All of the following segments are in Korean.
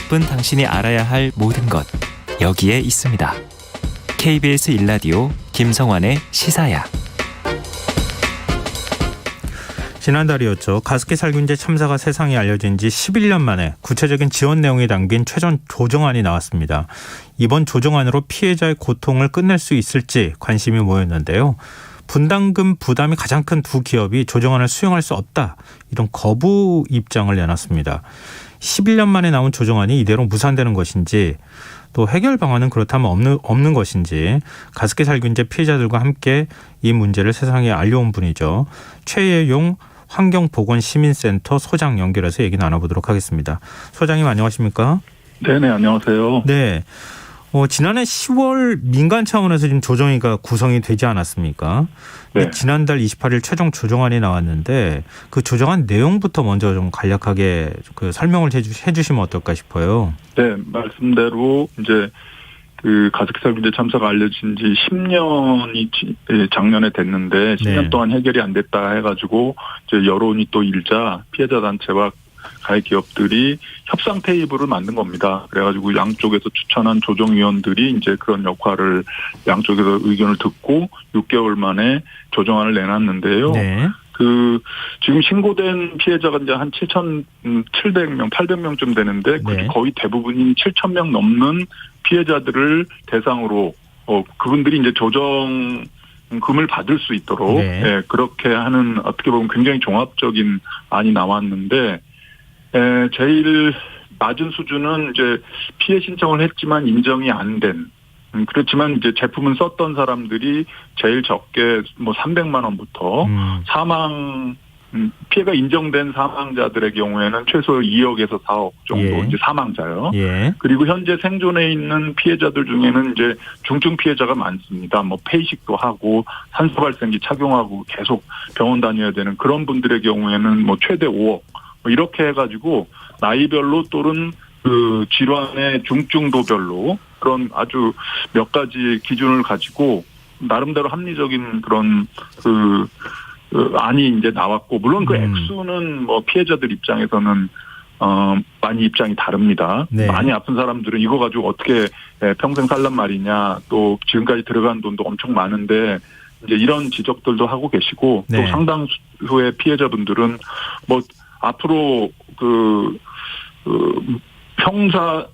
바쁜 당신이 알아야 할 모든 것 여기에 있습니다. KBS 1라디오 김성환의 시사야. 지난달이었죠. 가습기 살균제 참사가 세상에 알려진 지 11년 만에 구체적인 지원 내용이 담긴 최종 조정안이 나왔습니다. 이번 조정안으로 피해자의 고통을 끝낼 수 있을지 관심이 모였는데요. 분담금 부담이 가장 큰 두 기업이 조정안을 수용할 수 없다, 이런 거부 입장을 내놨습니다. 11년 만에 나온 조정안이 이대로 무산되는 것인지, 또 해결 방안은 그렇다면 없는 것인지, 가습기 살균제 피해자들과 함께 이 문제를 세상에 알려온 분이죠. 최예용 환경보건시민센터 소장 연결해서 얘기 나눠보도록 하겠습니다. 소장님 안녕하십니까? 네네, 안녕하세요. 네. 지난해 10월 민간 차원에서 지금 조정위가 구성이 되지 않았습니까? 네. 지난달 28일 최종 조정안이 나왔는데 그 조정안 내용부터 먼저 좀 간략하게 설명을 해주시면 어떨까 싶어요. 네, 말씀대로 이제 그 가습기 살균제 참사가 알려진 지 10년이 작년에 됐는데 10년 네. 동안 해결이 안 됐다 해가지고 이제 여론이 또 일자 피해자 단체와 가해 기업들이 협상 테이블을 만든 겁니다. 그래가지고 양쪽에서 추천한 조정위원들이 이제 그런 역할을 양쪽에서 의견을 듣고 6개월 만에 조정안을 내놨는데요. 네. 지금 신고된 피해자가 이제 한 7,700명, 800명쯤 되는데 네. 거의 대부분인 7,000명 넘는 피해자들을 대상으로 그분들이 이제 조정금을 받을 수 있도록 네. 예, 그렇게 하는 어떻게 보면 굉장히 종합적인 안이 나왔는데 제일 낮은 수준은 이제 피해 신청을 했지만 인정이 안 된. 그렇지만 이제 제품은 썼던 사람들이 제일 적게 뭐 300만 원부터 피해가 인정된 사망자들의 경우에는 최소 2억에서 4억 정도 예. 이제 사망자요. 예. 그리고 현재 생존해 있는 피해자들 중에는 이제 중증 피해자가 많습니다. 뭐 폐이식도 하고 산소 발생기 착용하고 계속 병원 다녀야 되는 그런 분들의 경우에는 뭐 최대 5억 뭐 이렇게 해가지고 나이별로 또는 그 질환의 중증도별로 그런 아주 몇 가지 기준을 가지고 나름대로 합리적인 그런 안이 이제 나왔고, 물론 그 액수는 뭐 피해자들 입장에서는 많이 입장이 다릅니다. 네. 많이 아픈 사람들은 이거 가지고 어떻게 평생 살란 말이냐, 또 지금까지 들어간 돈도 엄청 많은데 이제 이런 지적들도 하고 계시고, 네. 또 상당수의 피해자분들은 뭐 앞으로 형사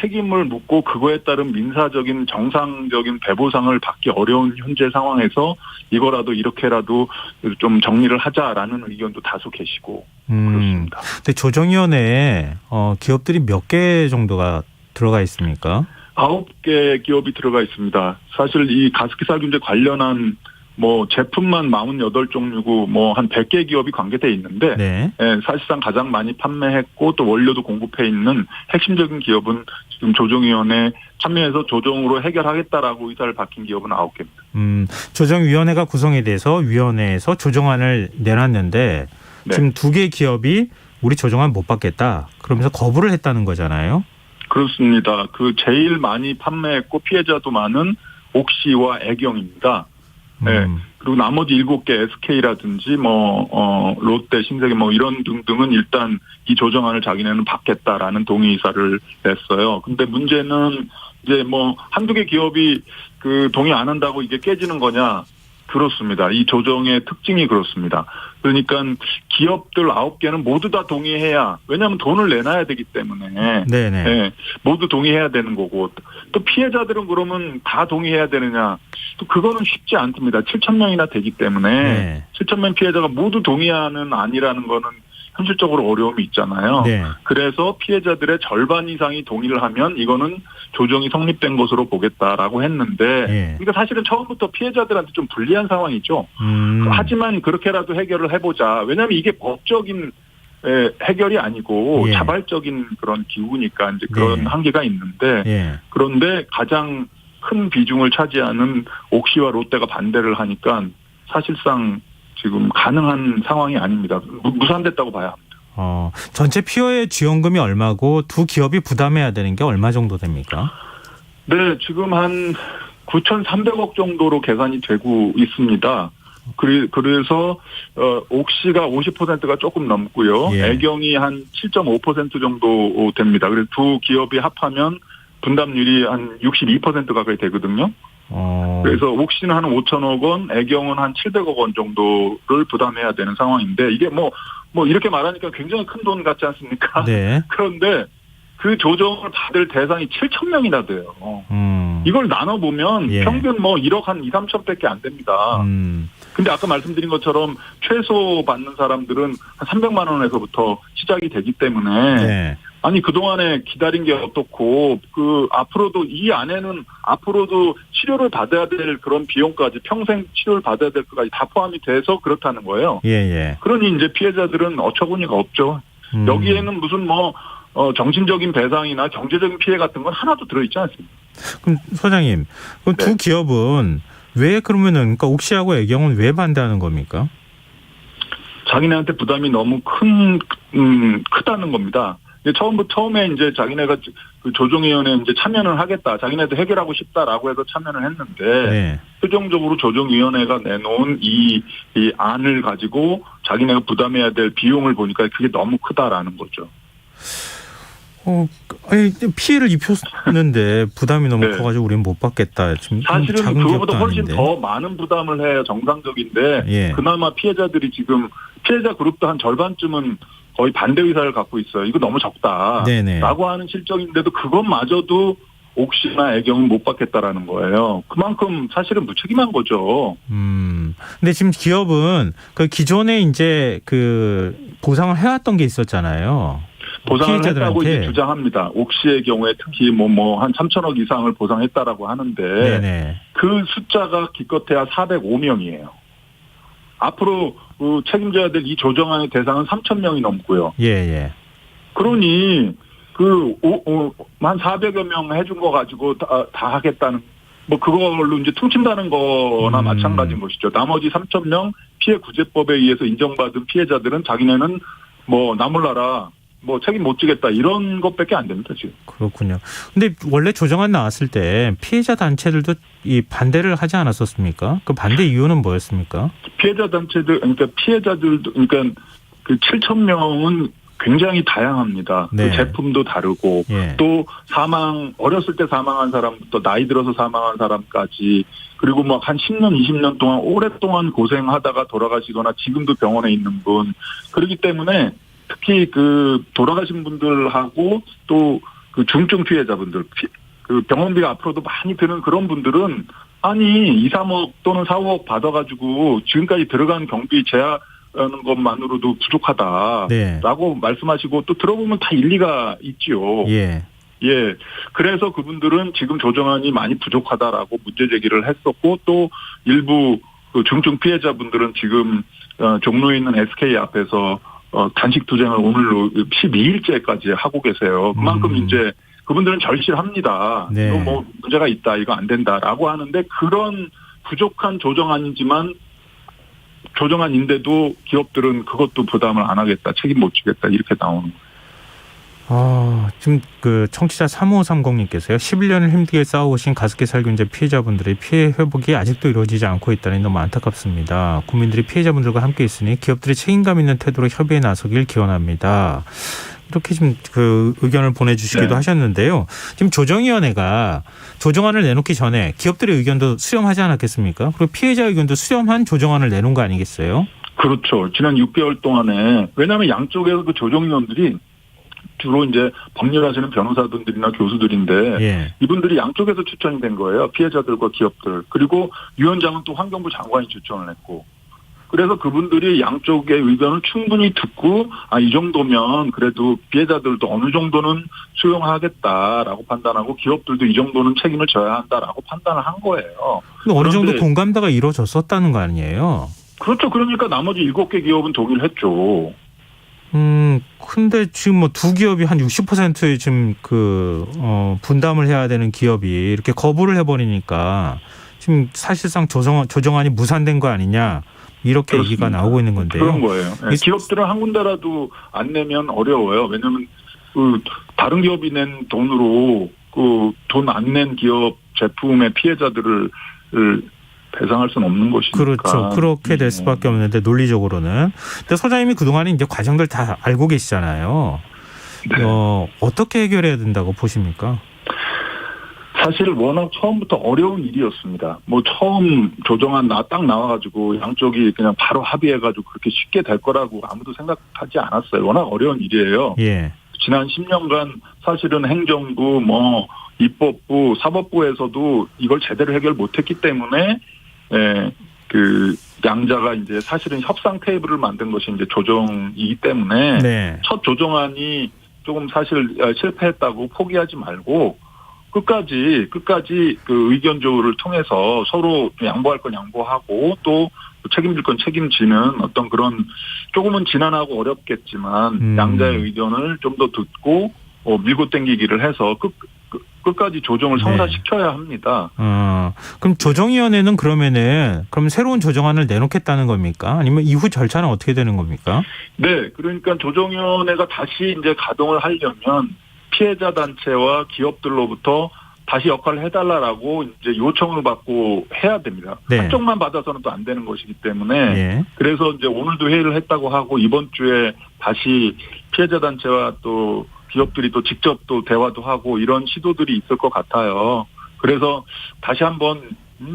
책임을 묻고 그거에 따른 민사적인 정상적인 배보상을 받기 어려운 현재 상황에서 이거라도 이렇게라도 좀 정리를 하자라는 의견도 다수 계시고 그렇습니다. 근데 조정위원회에 기업들이 몇 개 정도가 들어가 있습니까? 9개 기업이 들어가 있습니다. 사실 이 가습기 살균제 관련한 뭐 제품만 48종류고 뭐 한 100개 기업이 관계돼 있는데 네. 사실상 가장 많이 판매했고 또 원료도 공급해 있는 핵심적인 기업은 지금 조정위원회 참여해서 조정으로 해결하겠다라고 의사를 밝힌 기업은 9개입니다. 조정위원회가 구성이 돼서 위원회에서 조정안을 내놨는데 네. 지금 2개 기업이 우리 조정안 못 받겠다 그러면서 거부를 했다는 거잖아요. 그렇습니다. 제일 많이 판매했고 피해자도 많은 옥시와 애경입니다. 네. 그리고 나머지 7개 SK라든지 롯데, 신세계 이런 등등은 일단 이 조정안을 자기네는 받겠다라는 동의 의사를 냈어요. 근데 문제는 이제 한두 개 기업이 동의 안 한다고 이게 깨지는 거냐? 그렇습니다. 이 조정의 특징이 그렇습니다. 그러니까 기업들 9개는 모두 다 동의해야, 왜냐하면 돈을 내놔야 되기 때문에 네네. 네, 모두 동의해야 되는 거고, 또 피해자들은 그러면 다 동의해야 되느냐, 또 그거는 쉽지 않습니다. 7,000명이나 되기 때문에 네. 7,000명 피해자가 모두 동의하는 아니라는 거는 현실적으로 어려움이 있잖아요. 네. 그래서 피해자들의 절반 이상이 동의를 하면 이거는 조정이 성립된 것으로 보겠다라고 했는데, 네. 그러니까 사실은 처음부터 피해자들한테 좀 불리한 상황이죠. 하지만 그렇게라도 해결을 해보자. 왜냐하면 이게 법적인 해결이 아니고 예. 자발적인 그런 기구니까 이제 그런 네. 한계가 있는데, 예. 그런데 가장 큰 비중을 차지하는 옥시와 롯데가 반대를 하니까 사실상 지금 가능한 상황이 아닙니다. 무산됐다고 봐야 합니다. 전체 피해의 지원금이 얼마고 두 기업이 부담해야 되는 게 얼마 정도 됩니까? 네, 지금 한 9,300억 정도로 계산이 되고 있습니다. 그래서 옥시가 50%가 조금 넘고요. 예. 애경이 한 7.5% 정도 됩니다. 그래서 두 기업이 합하면 분담률이 한 62% 가까이 되거든요. 그래서 옥시는 한 5천억 원, 애경은 한 700억 원 정도를 부담해야 되는 상황인데 이게 뭐 이렇게 말하니까 굉장히 큰 돈 같지 않습니까? 네. 그런데 그 조정을 받을 대상이 7천 명이나 돼요. 이걸 나눠보면 예. 평균 뭐 1억 한 2, 3천밖에 안 됩니다. 근데 아까 말씀드린 것처럼 최소 받는 사람들은 한 300만 원에서부터 시작이 되기 때문에 네. 아니 그동안에 기다린 게 어떻고 앞으로도 이 안에는 앞으로도 치료를 받아야 될 그런 비용까지 평생 치료를 받아야 될 것까지 다 포함이 돼서 그렇다는 거예요. 예. 그러니 이제 피해자들은 어처구니가 없죠. 여기에는 무슨 정신적인 배상이나 경제적인 피해 같은 건 하나도 들어있지 않습니다. 그럼 소장님, 그럼 네. 두 기업은 왜 그러면은 그러니까 옥시하고 애경은 왜 반대하는 겁니까? 자기네한테 부담이 너무 크다는 겁니다. 처음에 이제 자기네가 그 조정위원회에 이제 참여를 하겠다. 자기네도 해결하고 싶다라고 해서 참여를 했는데 네. 최종적으로 조정위원회가 내놓은 이 안을 가지고 자기네가 부담해야 될 비용을 보니까 그게 너무 크다라는 거죠. 아니, 피해를 입혔는데 부담이 너무 네. 커가지고 우리는 못 받겠다. 지금 사실은 작은 그거보다 기업도 훨씬 아닌데. 더 많은 부담을 해야 정상적인데 예. 그나마 피해자들이 지금 피해자 그룹도 한 절반쯤은 거의 반대 의사를 갖고 있어요. 이거 너무 적다. 네네. 라고 하는 실정인데도 그것마저도 옥시나 애경은 못 받겠다라는 거예요. 그만큼 사실은 무책임한 거죠. 근데 지금 기업은 그 기존에 이제 그 보상을 해왔던 게 있었잖아요. 보상을 했다고 피해자들한테. 이제 주장합니다. 옥시의 경우에 특히 한 3천억 이상을 보상했다라고 하는데 네네. 그 숫자가 기껏해야 405명이에요. 앞으로 책임져야 될 이 조정안의 대상은 3천 명이 넘고요. 예. 그러니 한 400여 명 해준 거 가지고 다 하겠다는 그걸로 이제 퉁친다는 거나 마찬가지인 것이죠. 나머지 3천 명 피해 구제법에 의해서 인정받은 피해자들은 자기네는 나몰라라 책임 못 지겠다 이런 것밖에 안 됩니다 지금. 그렇군요. 근데 원래 조정안 나왔을 때 피해자 단체들도 이 반대를 하지 않았었습니까? 그 반대 이유는 뭐였습니까? 피해자 단체들 피해자들도 그 7천 명은 굉장히 다양합니다. 네. 그 제품도 다르고 예. 또 어렸을 때 사망한 사람부터 나이 들어서 사망한 사람까지 그리고 한 10년, 20년 동안 오랫동안 고생하다가 돌아가시거나 지금도 병원에 있는 분 그렇기 때문에 특히 그 돌아가신 분들하고 또 그 중증 피해자분들 그 병원비가 앞으로도 많이 드는 그런 분들은 2, 3억 또는 4, 5억 받아가지고 지금까지 들어간 경비 제하는 것만으로도 부족하다라고 네. 말씀하시고 또 들어보면 다 일리가 있지요. 예. 그래서 그분들은 지금 조정안이 많이 부족하다라고 문제 제기를 했었고 또 일부 그 중증 피해자분들은 지금 종로에 있는 SK 앞에서 단식 투쟁을 오늘로 12일째까지 하고 계세요. 그만큼 이제 그분들은 절실합니다. 네. 이거 문제가 있다, 이거 안 된다라고 하는데 그런 부족한 조정안이지만 조정안인데도 기업들은 그것도 부담을 안 하겠다, 책임 못 지겠다 이렇게 나오는 거예요. 지금 그 청취자 3530님께서요. 11년을 힘들게 싸워오신 가습기 살균제 피해자분들의 피해 회복이 아직도 이루어지지 않고 있다니 너무 안타깝습니다. 국민들이 피해자분들과 함께 있으니 기업들이 책임감 있는 태도로 협의에 나서길 기원합니다. 이렇게 지금 그 의견을 보내주시기도 네. 하셨는데요. 지금 조정위원회가 조정안을 내놓기 전에 기업들의 의견도 수렴하지 않았겠습니까? 그리고 피해자 의견도 수렴한 조정안을 내놓은 거 아니겠어요? 그렇죠. 지난 6개월 동안에 왜냐하면 양쪽에서 그 조정위원들이 주로 이제 법률하시는 변호사분들이나 교수들인데 예. 이분들이 양쪽에서 추천이 된 거예요. 피해자들과 기업들. 그리고 위원장은 또 환경부 장관이 추천을 했고. 그래서 그분들이 양쪽의 의견을 충분히 듣고 이 정도면 그래도 피해자들도 어느 정도는 수용하겠다라고 판단하고 기업들도 이 정도는 책임을 져야 한다라고 판단을 한 거예요. 근데 어느 정도 그런데 공감대가 이루어졌었다는 거 아니에요? 그렇죠. 그러니까 나머지 7개 기업은 동의를 했죠. 근데 지금 두 기업이 한 60%의 지금 분담을 해야 되는 기업이 이렇게 거부를 해버리니까 지금 사실상 조정안이 무산된 거 아니냐 이렇게 그렇습니다. 얘기가 나오고 있는 건데요. 그런 거예요. 기업들은 한 군데라도 안 내면 어려워요. 왜냐하면 다른 기업이 낸 돈으로 돈 안 낸 기업 제품의 피해자들을 배상할 수는 없는 것이니까. 그렇죠. 그렇게 될 수밖에 없는데 논리적으로는. 근데 소장님이 그동안에 이제 과정들 다 알고 계시잖아요. 네. 어떻게 해결해야 된다고 보십니까? 사실 워낙 처음부터 어려운 일이었습니다. 뭐 처음 조정안 딱 나와가지고 양쪽이 그냥 바로 합의해가지고 그렇게 쉽게 될 거라고 아무도 생각하지 않았어요. 워낙 어려운 일이에요. 예. 지난 10년간 사실은 행정부, 뭐 입법부, 사법부에서도 이걸 제대로 해결 못했기 때문에 그 양자가 이제 사실은 협상 테이블을 만든 것이 이제 조정이기 때문에 네. 첫 조정안이 조금 사실 실패했다고 포기하지 말고 끝까지 그 의견 조율을 통해서 서로 양보할 건 양보하고 또 책임질 건 책임지는 어떤 그런 조금은 지난하고 어렵겠지만 양자의 의견을 좀 더 듣고 밀고 당기기를 해서 끝까지 조정을 성사시켜야 합니다. 그럼 조정위원회는 그럼 새로운 조정안을 내놓겠다는 겁니까? 아니면 이후 절차는 어떻게 되는 겁니까? 네, 그러니까 조정위원회가 다시 이제 가동을 하려면 피해자 단체와 기업들로부터 다시 역할을 해달라고 이제 요청을 받고 해야 됩니다. 네. 한쪽만 받아서는 또 안 되는 것이기 때문에 예. 그래서 이제 오늘도 회의를 했다고 하고 이번 주에 다시 피해자 단체와 또 기업들이 또 직접 또 대화도 하고 이런 시도들이 있을 것 같아요. 그래서 다시 한번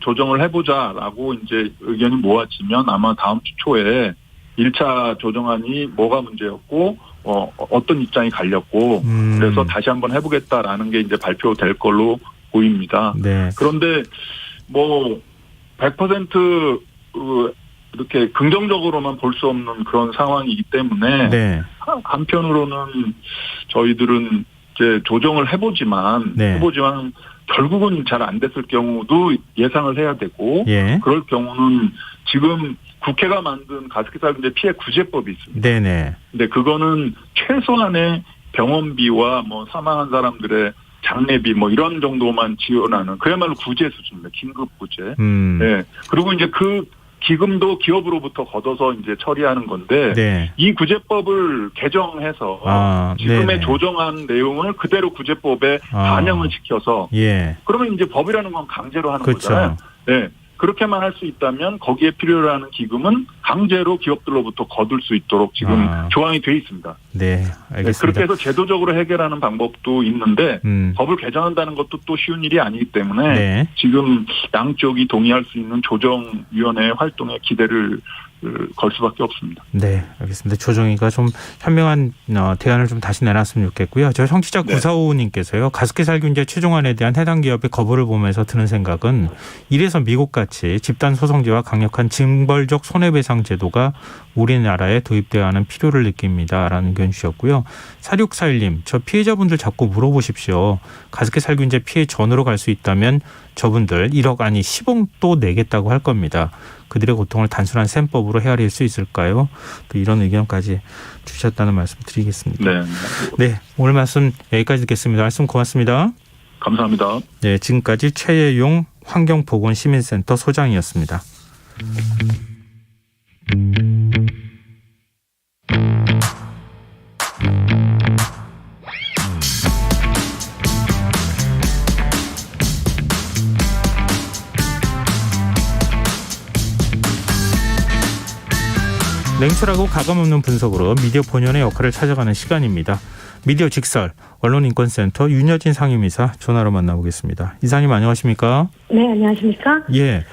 조정을 해보자라고 이제 의견이 모아지면 아마 다음 주 초에 1차 조정안이 뭐가 문제였고 어떤 입장이 갈렸고 그래서 다시 한번 해보겠다라는 게 이제 발표될 걸로 보입니다. 네. 그런데 뭐 100% 이렇게 긍정적으로만 볼 수 없는 그런 상황이기 때문에 네. 한편으로는 저희들은 이제 조정을 해보지만 결국은 잘 안 됐을 경우도 예상을 해야 되고 예. 그럴 경우는 지금 국회가 만든 가습기 살균제 피해 구제법이 있습니다. 네네. 근데 그거는 최소한의 병원비와 뭐 사망한 사람들의 장례비 뭐 이런 정도만 지원하는 그야말로 구제 수준입니다. 긴급 구제. 네. 그리고 이제 그 기금도 기업으로부터 걷어서 이제 처리하는 건데 네. 이 구제법을 개정해서 지금의 네네. 조정한 내용을 그대로 구제법에 반영을 시켜서 그러면 이제 법이라는 건 강제로 하는 그렇죠. 거잖아요. 네. 그렇게만 할 수 있다면 거기에 필요로 하는 기금은 강제로 기업들로부터 거둘 수 있도록 지금 조항이 돼 있습니다. 네, 알겠습니다. 네, 그렇게 해서 제도적으로 해결하는 방법도 있는데 법을 개정한다는 것도 또 쉬운 일이 아니기 때문에 지금 양쪽이 동의할 수 있는 조정위원회 활동에 기대를 걸 수밖에 없습니다. 네, 알겠습니다. 조정위가 좀 현명한 대안을 좀 다시 내놨으면 좋겠고요. 저 청취자 9455님께서요. 가습기 살균제 최종안에 대한 해당 기업의 거부를 보면서 드는 생각은 이래서 미국같이 집단 소송제와 강력한 징벌적 손해배상 제도가 우리나라에 도입되어야 하는 필요를 느낍니다라는 의견 주셨고요. 4641님, 저 피해자분들 자꾸 물어보십시오. 가습기 살균제 피해 전으로 갈 수 있다면 저분들 1억 아니 10억도 내겠다고 할 겁니다. 그들의 고통을 단순한 셈법으로 헤아릴 수 있을까요? 또 이런 의견까지 주셨다는 말씀 드리겠습니다. 네, 오늘 말씀 여기까지 듣겠습니다. 말씀 고맙습니다. 감사합니다. 네, 지금까지 최예용 환경보건시민센터 소장이었습니다. 냉철하고 가감없는 분석으로 미디어 본연의 역할을 찾아가는 시간입니다. 미디어 직설 언론인권센터 윤여진 상임이사 전화로 만나보겠습니다. 이사님 안녕하십니까? 네, 안녕하십니까? 예,